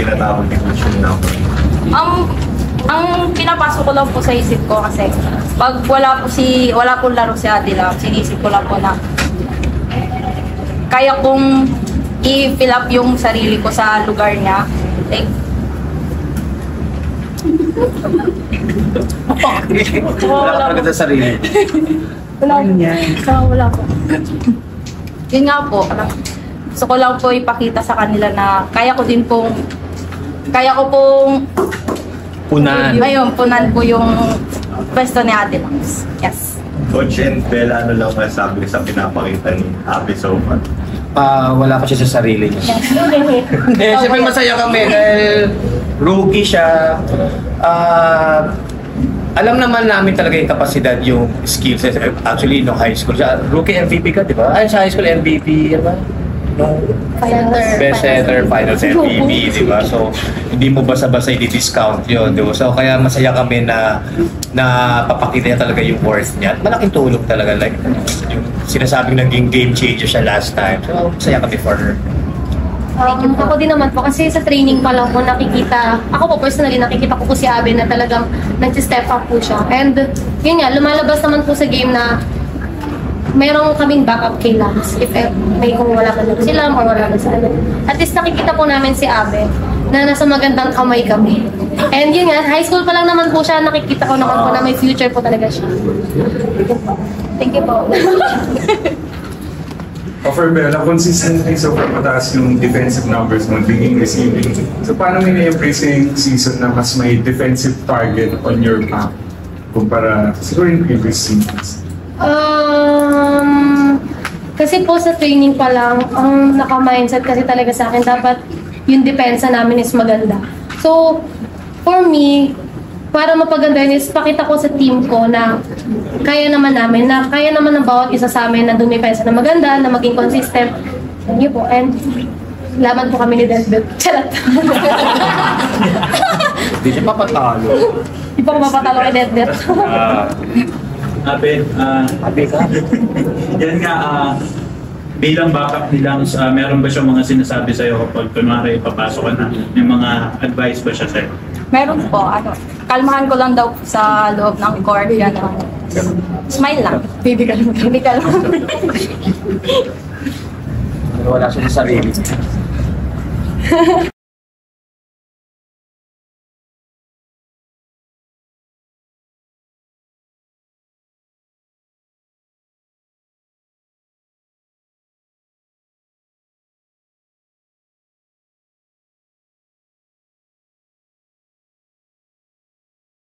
tinatawag ni Coach yung number? Ang pinapasok ko lang po sa isip ko kasi pag wala pong laro si Ate Love, sinisip ko lang po na kaya kong i-fill up yung sarili ko sa lugar niya. Like, Wala ka talaga sa sarili. wala po. Yun nga po, gusto ko lang po ipakita sa kanila na kaya ko pong Punan. ayun, punan po yung pwesto ni Ate Love. Yes. Coach and Bella, ano lang masasabi sa pinapakita ni Abby so far? Wala pa siya sa sarili niya. Hindi, siyempre masaya kami dahil rookie siya. Alam naman namin talaga yung kapasidad, yung skills. Actually, no high school siya. Rookie MVP ka, di ba? Ay, sa high school MVP, ano ba? No, best setter, finals MVP, di ba? So, hindi mo basta-basta i-discount yun, di ba? So, kaya masaya kami na papakita niya talaga yung worth niya. At malaking tulong talaga, like, yung sinasabing naging game changer siya last time. So, masaya kami for her. Ako din naman po, kasi sa training pa lang po ako po personally nakikita ko po si Abe na talagang nag-step up po siya. And yun nga, lumalabas naman po sa game na mayroong kaming backup kay Lance if may kung wala ka na sila or wala na sa ano. At least nakikita po namin si Abe na nasa magandang kamay kami. And yun nga, high school pa lang naman po siya, nakikita ko naman po na may future po talaga siya. Thank you po. For Bella, consistently so far mataas yung defensive numbers mo, biging receiving. So paano mo na-embrace yung season na mas may defensive target on your back kumpara siguro yung previous seasons? Kasi po sa training pa lang, ang naka-mindset kasi talaga sa akin, dapat yung depensa namin is maganda. So, for me, para mapaganda yun is pakita ko sa team ko na kaya naman ng bawat isa sa amin na dumipensa na maganda, na maging consistent. Thank you po. And laban po kami ni Denver. Charot. Hindi siya papatalo. Hindi pa ko mapatalo kay Denver. Abe ka? Yan nga, bilang backup nilang, meron ba siyang mga sinasabi sa'yo kapag kunwari papasok ka na? May mga advice ba siya sa'yo? Meron po, kalmahan ko lang daw sa loob ng court, smile lang. Baby ka lang. Wala siya sa sarili.